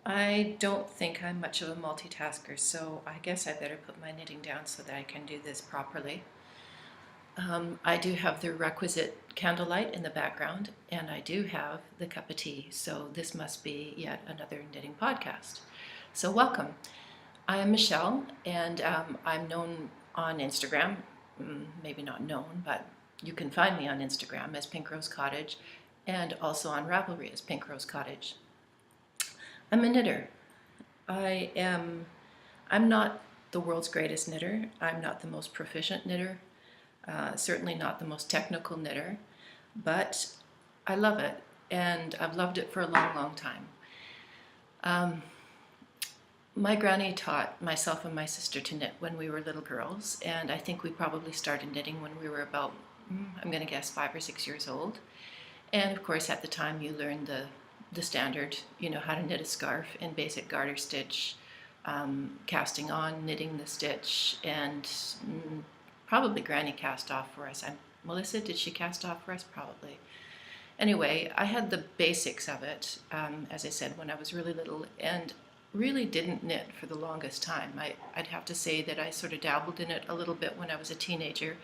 I don't think I'm much of a multitasker, so I guess I better put my knitting down so that I can do this properly. I do have the requisite candlelight in the background, and I do have the cup of tea, so this must be yet another knitting podcast. So, welcome. I am Michelle, and I'm known on Instagram, maybe not known, but you can find me on Instagram as Pink Rose Cottage, and also on Ravelry as Pink Rose Cottage. I'm a knitter. I am, I'm not the world's greatest knitter. I'm not the most proficient knitter, certainly not the most technical knitter, but I love it, and I've loved it for a long, long time. My granny taught myself and my sister to knit when we were little girls, and I think we probably started knitting when we were about, I'm going to guess, 5 or 6 years old. And of course, at the time, you learned the standard, how to knit a scarf in basic garter stitch, casting on, knitting the stitch, and probably Granny cast off for us. Melissa, did she cast off for us? Probably. Anyway, I had the basics of it, as I said, when I was really little, and really didn't knit for the longest time. I'd have to say that I sort of dabbled in it a little bit when I was a teenager.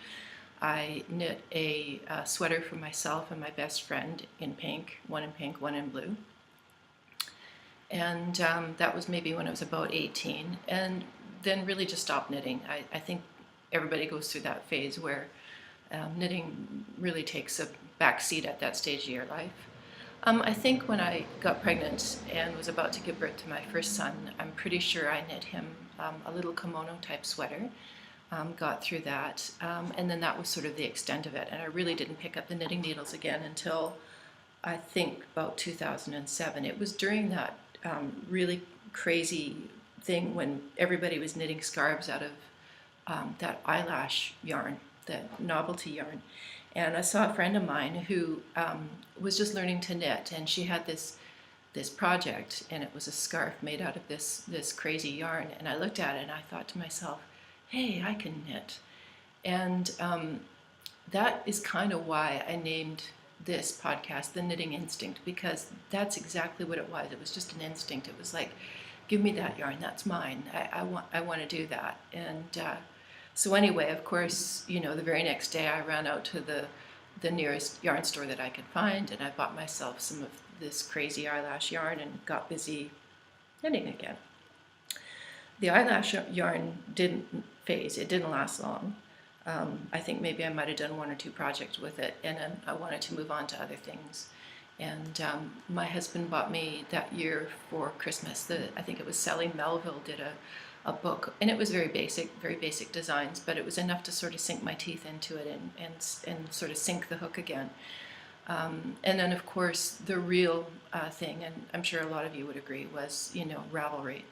I knit a sweater for myself and my best friend in pink, one in blue. And that was maybe when I was about 18, and then really just stopped knitting. I think everybody goes through that phase where knitting really takes a back seat at that stage of your life. I think when I got pregnant and was about to give birth to my first son, I'm pretty sure I knit him a little kimono type sweater. Got through that, and then that was sort of the extent of it. And I really didn't pick up the knitting needles again until I think about 2007. It was during that really crazy thing when everybody was knitting scarves out of that eyelash yarn, that novelty yarn. And I saw a friend of mine who was just learning to knit, and she had this project, and it was a scarf made out of this crazy yarn. And I looked at it and I thought to myself, hey, I can knit. And that is kind of why I named this podcast The Knitting Instinct, because that's exactly what it was. It was just an instinct. It was like, give me that yarn, that's mine. I want to do that. And so anyway, of course, the very next day I ran out to the nearest yarn store that I could find, and I bought myself some of this crazy eyelash yarn and got busy knitting again. The eyelash yarn didn't phase. It didn't last long. I think maybe I might have done one or two projects with it, and then I wanted to move on to other things. And my husband bought me that year for Christmas, I think it was Sally Melville did a book, and it was very basic designs, but it was enough to sort of sink my teeth into it and sort of sink the hook again. And then, of course, the real thing, and I'm sure a lot of you would agree, was, Ravelry.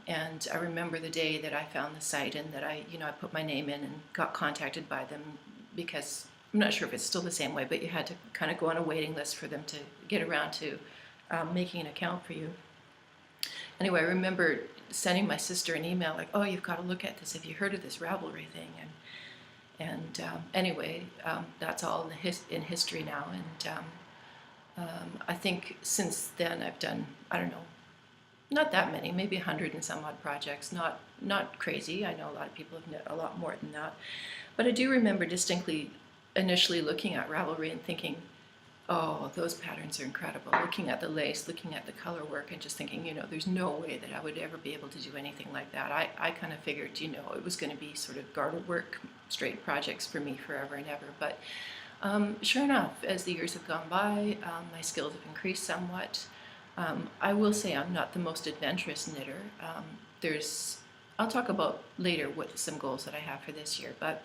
And I remember the day that I found the site and that I put my name in and got contacted by them, because I'm not sure if it's still the same way, but you had to kind of go on a waiting list for them to get around to making an account for you. Anyway, I remember sending my sister an email like, oh, you've got to look at this. Have you heard of this Ravelry thing? And anyway, that's all in history now. And I think since then I've done, I don't know, not that many, maybe 100 and some odd projects. Not crazy. I know a lot of people have knit a lot more than that. But I do remember distinctly initially looking at Ravelry and thinking, oh, those patterns are incredible. Looking at the lace, looking at the color work, and just thinking, there's no way that I would ever be able to do anything like that. I kind of figured, it was going to be sort of garter work, straight projects for me forever and ever. But sure enough, as the years have gone by, my skills have increased somewhat. I will say I'm not the most adventurous knitter. I'll talk about later what some goals that I have for this year, but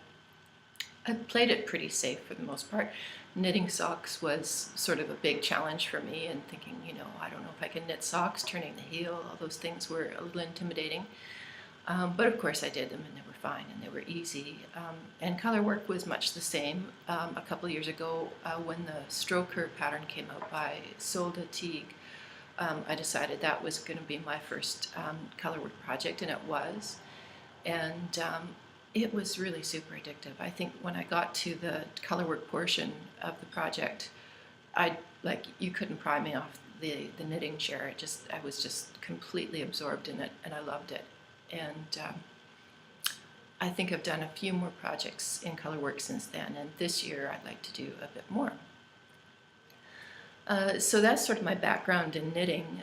I played it pretty safe for the most part. Knitting socks was sort of a big challenge for me, and thinking, I don't know if I can knit socks, turning the heel, all those things were a little intimidating. But of course I did them, and they were fine, and they were easy. And color work was much the same. A couple of years ago, when the Stroker pattern came out by Solda Teague, I decided that was going to be my first color work project, and it was. And it was really super addictive. I think when I got to the color work portion of the project, you couldn't pry me off the knitting chair. I was just completely absorbed in it, and I loved it. And I think I've done a few more projects in color work since then, and this year I'd like to do a bit more. So that's sort of my background in knitting.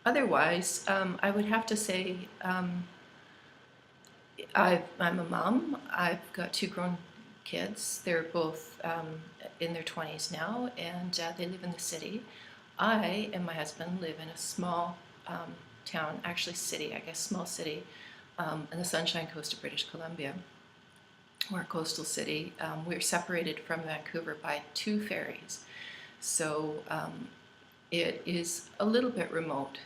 Otherwise, I would have to say I'm a mom. I've got 2 grown kids. They're both in their 20s now, and they live in the city. I and my husband live in a small town, actually city, I guess, small city, in the Sunshine Coast of British Columbia. We're a coastal city. We're separated from Vancouver by 2 ferries. So it is a little bit remote,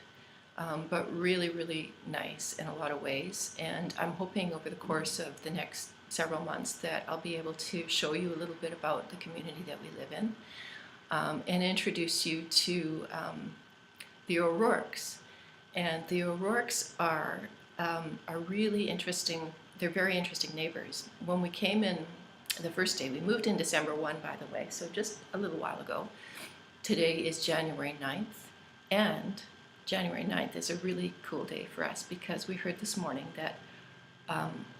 but really, really nice in a lot of ways. And I'm hoping over the course of the next several months that I'll be able to show you a little bit about the community that we live in, and introduce you to the O'Rourke's. And the O'Rourke's are really interesting. They're very interesting neighbors. When we came in the first day, we moved in December 1, by the way, so just a little while ago. Today is January 9th, and January 9th is a really cool day for us because we heard this morning that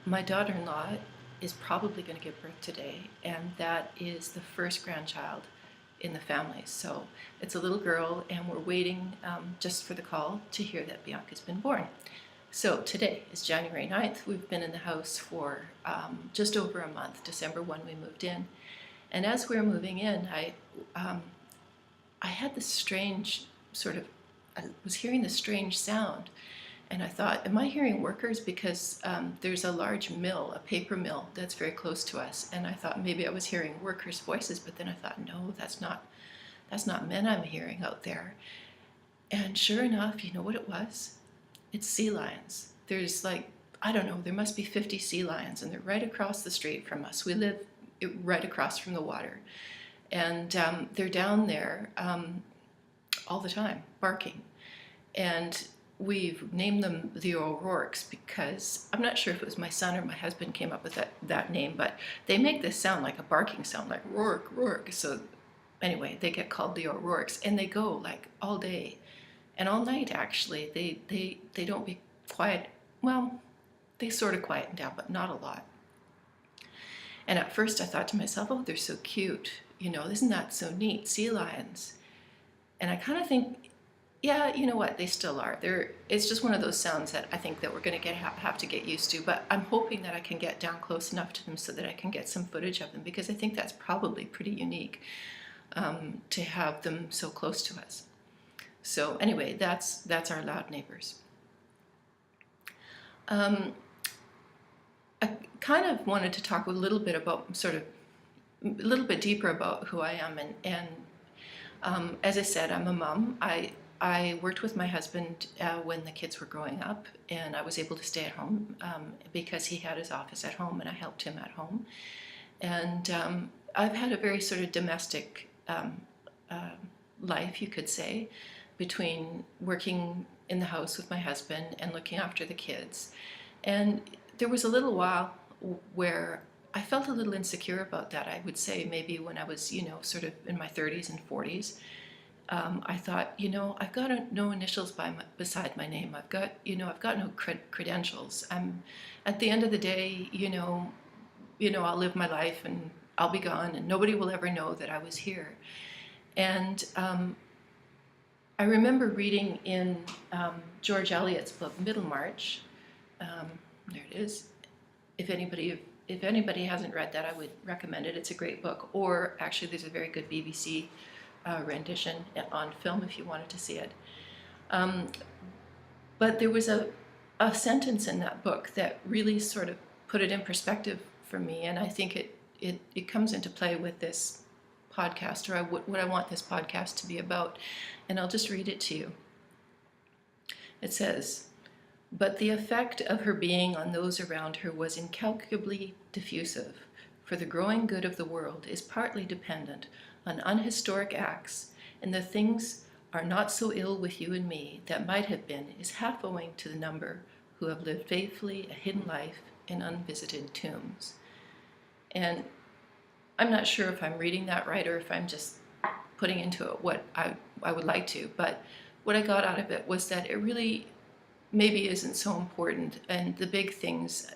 my daughter-in-law is probably going to give birth today, and that is the first grandchild in the family. So it's a little girl, and we're waiting just for the call to hear that Bianca's been born. So today is January 9th. We've been in the house for just over a month. December 1 we moved in. And as we were moving in, I had this strange I was hearing this strange sound. And I thought, am I hearing workers? Because there's a large mill, a paper mill, that's very close to us. And I thought maybe I was hearing workers' voices, but then I thought, no, that's not men I'm hearing out there. And sure enough, you know what it was? It's sea lions. There's I don't know, there must be 50 sea lions, and they're right across the street from us. We live right across from the water. And they're down there all the time, barking. And we've named them the O'Rourke's because I'm not sure if it was my son or my husband came up with that name, but they make this sound like a barking sound, like rourke, rourke. So anyway, they get called the O'Rourke's, and they go all day and all night. Actually, they don't be quiet. Well, they sort of quieten down, but not a lot. And at first I thought to myself, oh, they're so cute. You know, isn't that so neat? Sea lions. And I kind of think, yeah, you know what? They still are. It's just one of those sounds that I think that we're going to have to get used to. But I'm hoping that I can get down close enough to them so that I can get some footage of them, because I think that's probably pretty unique to have them so close to us. So anyway, that's our loud neighbors. I kind of wanted to talk a little bit about a little bit deeper about who I am, and as I said, I'm a mom. I worked with my husband when the kids were growing up, and I was able to stay at home because he had his office at home, and I helped him at home. And I've had a very sort of domestic life, you could say, between working in the house with my husband and looking after the kids. And there was a little while where I felt a little insecure about that. I would say maybe when I was, sort of in my 30s and 40s. I thought, I've got no initials beside my name. I've got no credentials. I'm at the end of the day, I'll live my life and I'll be gone, and nobody will ever know that I was here. And I remember reading in George Eliot's book Middlemarch. There it is. If anybody hasn't read that, I would recommend it. It's a great book. Or actually, there's a very good BBC rendition on film if you wanted to see it. But there was a sentence in that book that really sort of put it in perspective for me, and I think it comes into play with this podcast, or what I want this podcast to be about. And I'll just read it to you. It says, "But the effect of her being on those around her was incalculably diffusive, for the growing good of the world is partly dependent on unhistoric acts, and the things are not so ill with you and me that might have been is half owing to the number who have lived faithfully a hidden life in unvisited tombs." And I'm not sure if I'm reading that right or if I'm just putting into it what I would like to, but what I got out of it was that it really maybe isn't so important, and the big things,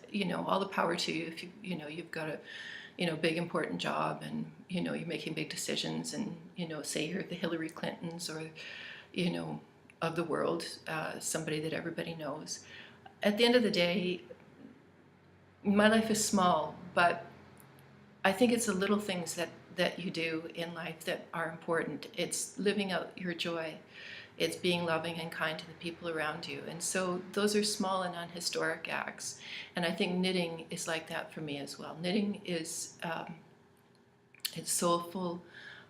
all the power to you if you've got a big important job, and you're making big decisions, and say you're the Hillary Clintons, or of the world, somebody that everybody knows. At the end of the day, my life is small, but I think it's the little things that you do in life that are important. It's living out your joy. It's being loving and kind to the people around you. And so those are small and unhistoric acts. And I think knitting is like that for me as well. Knitting is, it's soulful,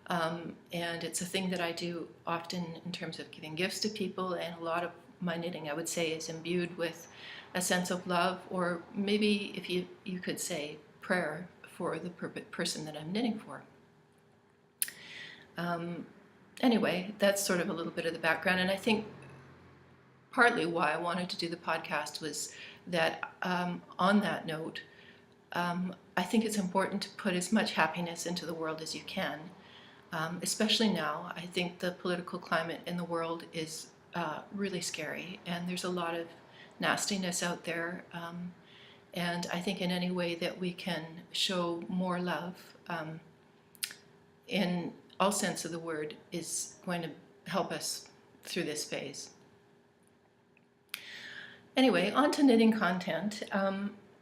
and it's a thing that I do often in terms of giving gifts to people, and a lot of my knitting, I would say, is imbued with a sense of love, or maybe if you could say prayer for the person that I'm knitting for. Anyway, that's sort of a little bit of the background, and I think partly why I wanted to do the podcast was that on that note, I think it's important to put as much happiness into the world as you can, especially now. I think the political climate in the world is really scary, and there's a lot of nastiness out there, and I think in any way that we can show more love, in all sense of the word, is going to help us through this phase. Anyway, on to knitting content.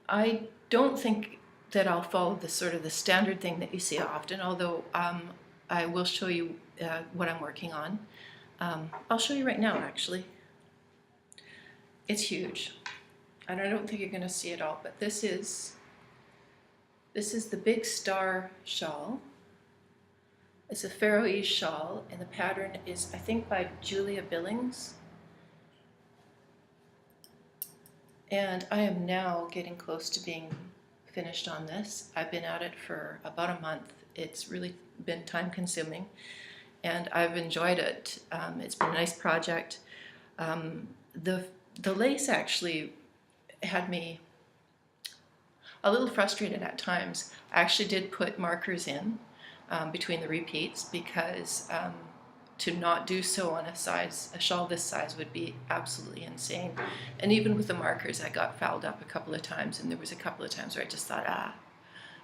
I don't think that I'll follow the sort of the standard thing that you see often, although I will show you what I'm working on. I'll show you right now, actually. It's huge, and I don't think you're going to see it all, but this is the Big Star shawl. It's a Faroese shawl, and the pattern is, I think, by Julia Billings. And I am now getting close to being finished on this. I've been at it for about a month. It's really been time-consuming, and I've enjoyed it. It's been a nice project. The lace actually had me a little frustrated at times. I actually did put markers in between the repeats, because to not do so on a shawl this size would be absolutely insane. And even with the markers, I got fouled up a couple of times, and there was a couple of times where I just thought,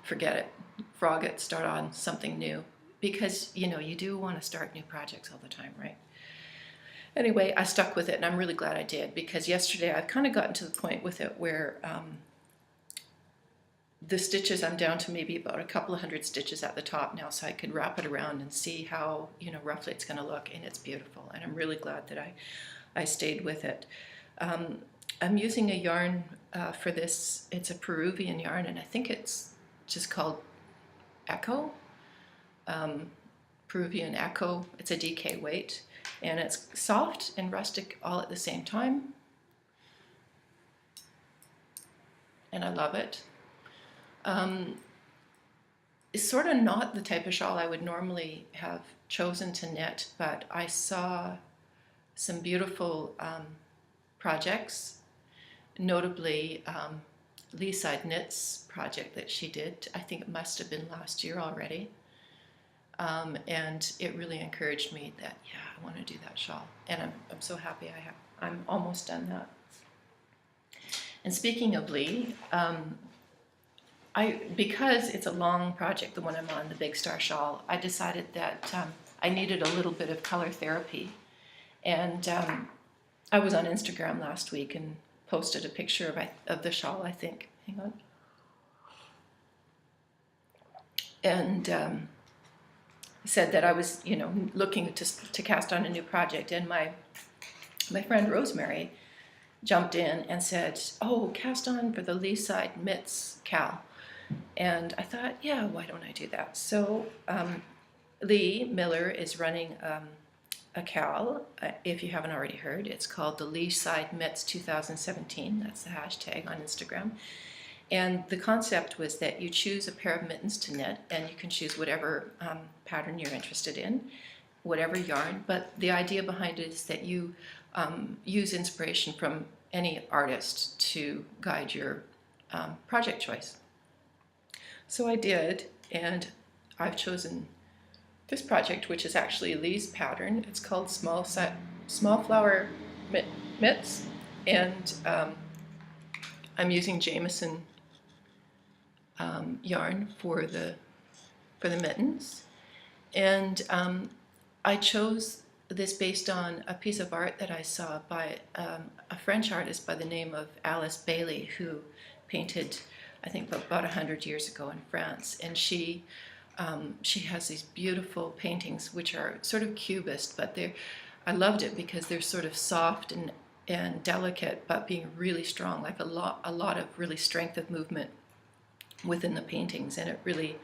forget it, frog it, start on something new, because you do want to start new projects all the time, right? Anyway, I stuck with it, and I'm really glad I did, because yesterday I've kind of gotten to the point with it where the stitches, I'm down to maybe about a couple of hundred stitches at the top now, so I could wrap it around and see how roughly it's going to look, and it's beautiful, and I'm really glad that I stayed with it. I'm using a yarn for this. It's a Peruvian yarn, and I think it's just called Echo, Peruvian Echo. It's a DK weight, and it's soft and rustic all at the same time, and I love it. It's sort of not the type of shawl I would normally have chosen to knit, but I saw some beautiful projects, notably Eposide Knits project that she did. I think it must have been last year already, and it really encouraged me that, yeah, I want to do that shawl, and I'm so happy I'm almost done that. And speaking of Lee, because it's a long project, the one I'm on, the Big Star shawl, I decided that I needed a little bit of color therapy. And I was on Instagram last week and posted a picture of the shawl, I think. Hang on. And said that I was, looking to cast on a new project. And my friend Rosemary jumped in and said, "Oh, cast on for the Eposide Mitts Cal." And I thought, yeah, why don't I do that? So Lee Miller is running a cal, if you haven't already heard. It's called the Eposide Mitts 2017. That's the hashtag on Instagram. And the concept was that you choose a pair of mittens to knit, and you can choose whatever pattern you're interested in, whatever yarn. But the idea behind it is that you use inspiration from any artist to guide your project choice. So I did, and I've chosen this project, which is actually Lee's pattern. It's called Small Flower Mitts, and I'm using Jameson yarn for the mittens. And I chose this based on a piece of art that I saw by a French artist by the name of Alice Bailey, who painted, I think, about 100 years ago in France. And she has these beautiful paintings, which are sort of cubist, but I loved it because they're sort of soft and delicate, but being really strong, like a lot of really strength of movement within the paintings. And it really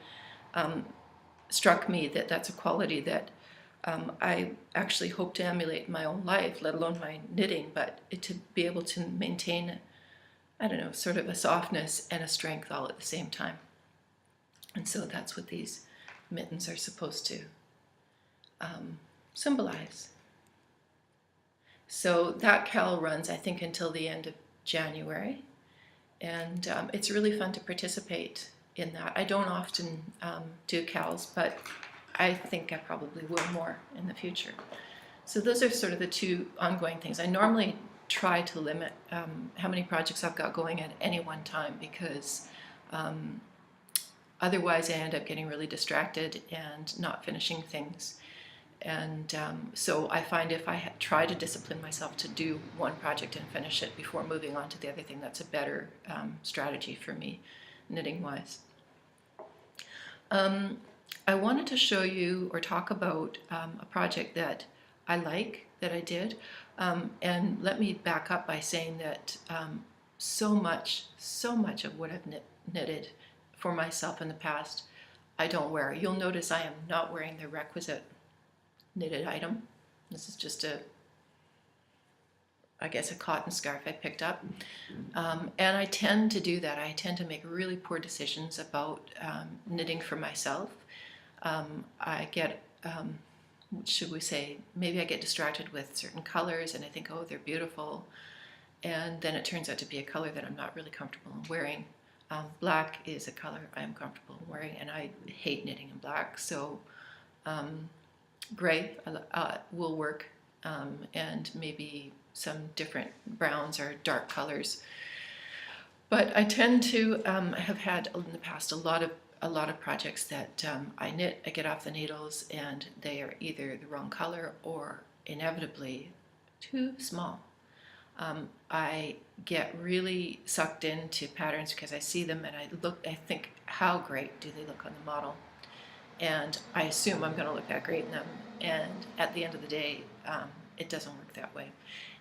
struck me that that's a quality that I actually hope to emulate in my own life, let alone my knitting, but to be able to maintain, I don't know, sort of a softness and a strength all at the same time. And so that's what these mittens are supposed to symbolize. So that cal runs, I think, until the end of January. And it's really fun to participate in that. I don't often do cals, but I think I probably will more in the future. So those are sort of the two ongoing things. I normally try to limit how many projects I've got going at any one time, because otherwise I end up getting really distracted and not finishing things. And so I find if I try to discipline myself to do one project and finish it before moving on to the other thing, that's a better strategy for me, knitting-wise. I wanted to show you or talk about a project that I like, that I did. And let me back up by saying that so much of what I've knitted for myself in the past, I don't wear. You'll notice I am not wearing the requisite knitted item. This is just I guess a cotton scarf I picked up. And I tend to do that. I tend to make really poor decisions about knitting for myself. I get, should we say, maybe I get distracted with certain colors and I think, oh, they're beautiful. And then it turns out to be a color that I'm not really comfortable in wearing. Black is a color I am comfortable in wearing, and I hate knitting in black. So gray will work, and maybe some different browns or dark colors. But I tend to have had in the past a lot of projects that I knit, I get off the needles, and they are either the wrong color or inevitably too small. I get really sucked into patterns because I see them and I think, how great do they look on the model? And I assume I'm going to look that great in them. And at the end of the day, it doesn't work that way.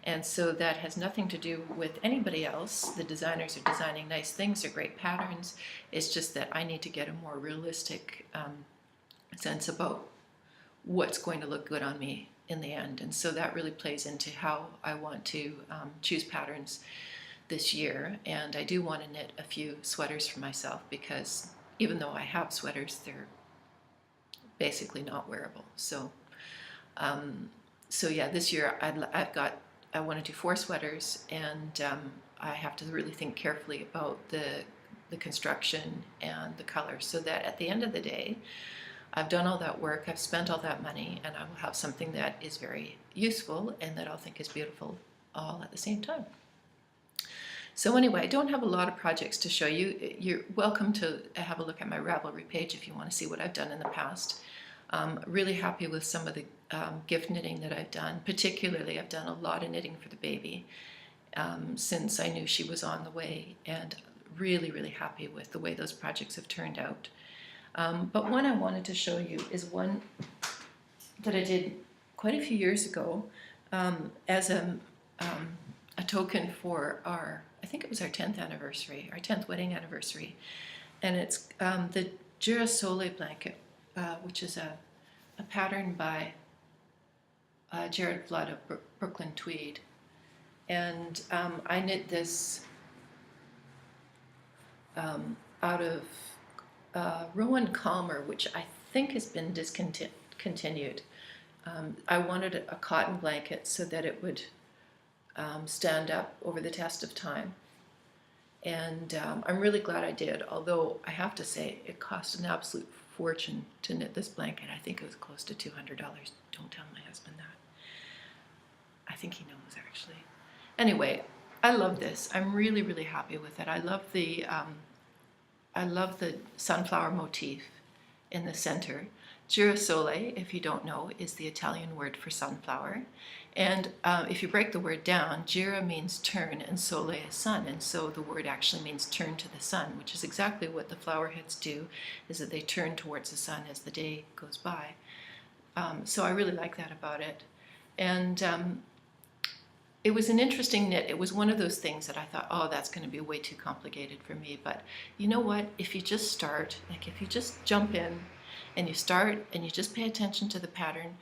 And so that has nothing to do with anybody else. The designers are designing nice things, they're great patterns. It's just that I need to get a more realistic sense about what's going to look good on me in the end. And so that really plays into how I want to choose patterns this year. And I do want to knit a few sweaters for myself, because even though I have sweaters, they're basically not wearable. So yeah, this year I want to do 4 sweaters, and I have to really think carefully about the construction and the colors, so that at the end of the day, I've done all that work, I've spent all that money, and I will have something that is very useful and that I'll think is beautiful all at the same time. So anyway, I don't have a lot of projects to show you. You're welcome to have a look at my Ravelry page if you want to see what I've done in the past. Really happy with some of the gift knitting that I've done. Particularly, I've done a lot of knitting for the baby since I knew she was on the way, and really happy with the way those projects have turned out. But one I wanted to show you is one that I did quite a few years ago as a token for I think it was our 10th anniversary, our 10th wedding anniversary. And it's the Girasole blanket, which is a pattern by Jared Flood of Brooklyn Tweed. And I knit this out of Rowan Calmer, which I think has been discontinued. I wanted a cotton blanket so that it would stand up over the test of time. And I'm really glad I did, although I have to say it cost an absolute fortune to knit this blanket. I think it was close to $200. Don't tell my husband that. I think he knows, actually. Anyway, I love this. I'm really, really happy with it. I love the sunflower motif in the center. Girasole, if you don't know, is the Italian word for sunflower. And if you break the word down, gira means turn and sole is sun. And so the word actually means turn to the sun, which is exactly what the flower heads do, is that they turn towards the sun as the day goes by. So I really like that about it. And it was an interesting knit. It was one of those things that I thought, oh, that's going to be way too complicated for me. But you know what? If you just start, like if you just jump in and you start and you just pay attention to the pattern,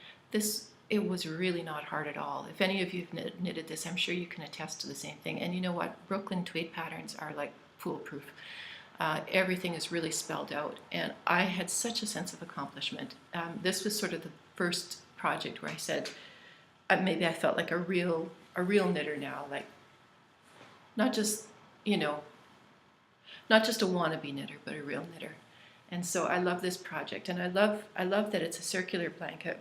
it was really not hard at all. If any of you have knitted this, I'm sure you can attest to the same thing. And you know what? Brooklyn tweed patterns are like foolproof. Everything is really spelled out. And I had such a sense of accomplishment. This was sort of the first project where I said, maybe I felt like a real knitter now, like not just a wannabe knitter, but a real knitter. And so I love this project, and I love that it's a circular blanket.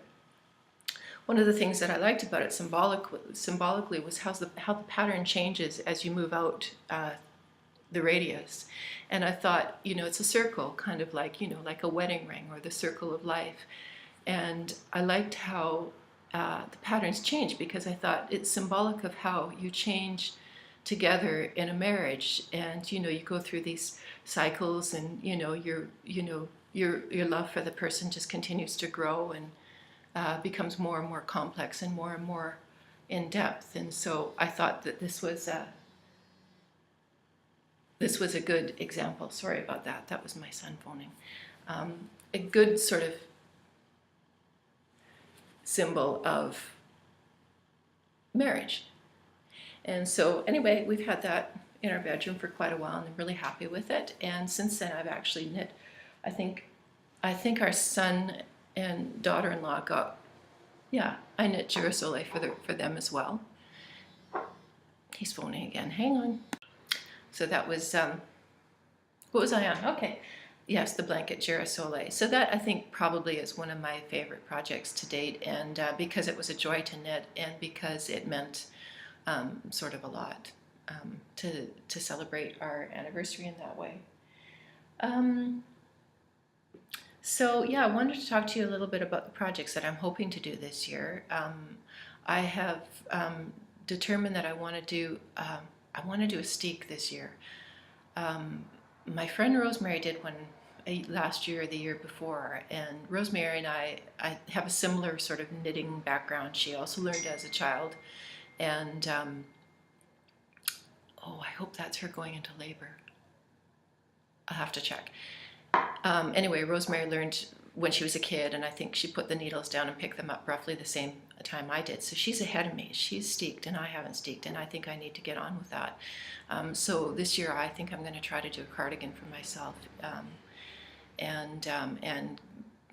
One of the things that I liked about it symbolically was how the pattern changes as you move out the radius. And I thought, it's a circle, kind of like a wedding ring or the circle of life. And I liked how the patterns change, because I thought it's symbolic of how you change together in a marriage, and you go through these cycles, and your love for the person just continues to grow and becomes more and more complex and more in depth. And so I thought that this was a good example. Sorry about that. That was my son phoning. A good sort of symbol of marriage. And so anyway, we've had that in our bedroom for quite a while, and I'm really happy with it. And since then, I've actually knit. I think our son and daughter-in-law I knit girasole for them as well. He's phoning again. Hang on. So that was what was I on? Okay. Yes, the blanket girasole. So that, I think, probably is one of my favorite projects to date, and because it was a joy to knit, and because it meant sort of a lot to celebrate our anniversary in that way. So yeah, I wanted to talk to you a little bit about the projects that I'm hoping to do this year. I have determined that I want to do a steek this year. My friend Rosemary did one last year or the year before, and Rosemary and I have a similar sort of knitting background. She also learned as a child, and I hope that's her going into labor. I'll have to check. Anyway, Rosemary learned when she was a kid, and I think she put the needles down and picked them up roughly the same time I did. So she's ahead of me. She's steeked, and I haven't steeked, and I think I need to get on with that. So this year, I think I'm going to try to do a cardigan for myself, and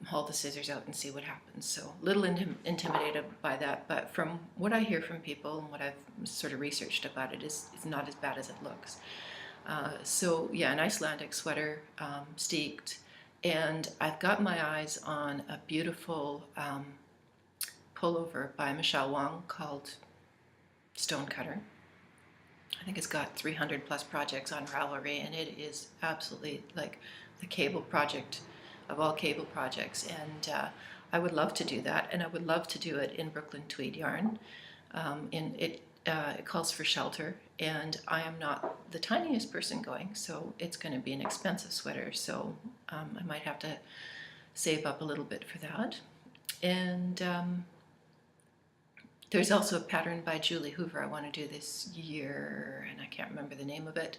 haul the scissors out and see what happens. So a little intimidated by that, but from what I hear from people and what I've sort of researched about it, it's not as bad as it looks. So yeah, an Icelandic sweater, steeked, and I've got my eyes on a beautiful pullover by Michelle Wong called Stonecutter. I think it's got 300 plus projects on Ravelry, and it is absolutely like the cable project of all cable projects, and I would love to do that, and I would love to do it in Brooklyn tweed yarn. It calls for shelter, and I am not the tiniest person going, so it's going to be an expensive sweater, so I might have to save up a little bit for that. And there's also a pattern by Julie Hoover I want to do this year, and I can't remember the name of it,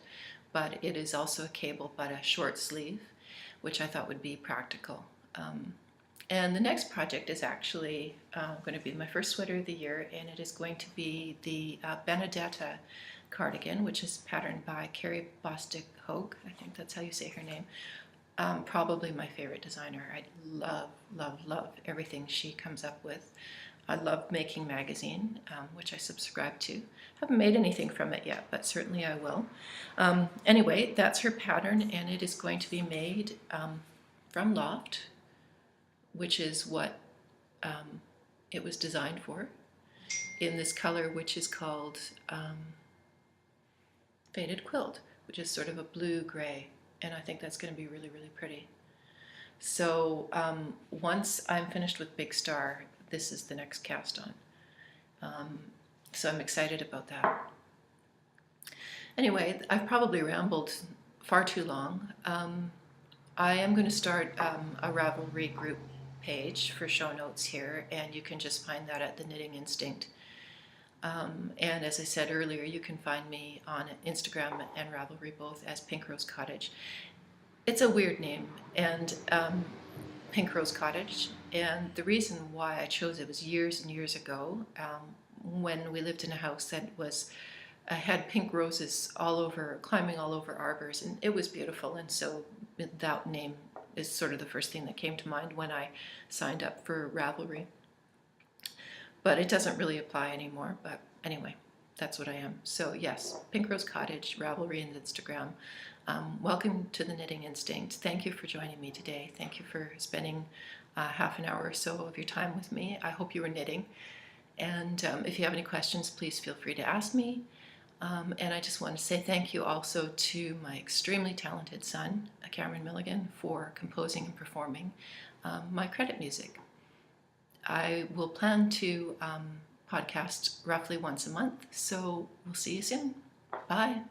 but it is also a cable but a short sleeve, which I thought would be practical. And the next project is actually going to be my first sweater of the year, and it is going to be the Benedetta cardigan, which is patterned by Carrie Bostic Hogue. I think that's how you say her name. Probably my favorite designer. I love, love, love everything she comes up with. I love Making Magazine, which I subscribe to. Haven't made anything from it yet, but certainly I will. Anyway, that's her pattern, and it is going to be made from Loft, which is what it was designed for, in this color which is called Faded Quilt, which is sort of a blue-gray, and I think that's going to be really, really pretty. So once I'm finished with Big Star, this is the next cast on. So I'm excited about that. Anyway, I've probably rambled far too long. I am going to start a Ravelry group page for show notes here, and you can just find that at the Knitting Instinct. And as I said earlier, you can find me on Instagram and Ravelry both as Pink Rose Cottage. It's a weird name, and Pink Rose Cottage, and the reason why I chose it was years and years ago when we lived in a house that had pink roses all over, climbing all over arbors, and it was beautiful, and so that name is sort of the first thing that came to mind when I signed up for Ravelry. But it doesn't really apply anymore, but anyway, that's what I am. So yes, Pink Rose Cottage, Ravelry, and Instagram. Welcome to the Knitting Instinct. Thank you for joining me today. Thank you for spending half an hour or so of your time with me. I hope you were knitting. And if you have any questions, please feel free to ask me. And I just want to say thank you also to my extremely talented son, Cameron Milligan, for composing and performing my credit music. I will plan to podcast roughly once a month, so we'll see you soon. Bye.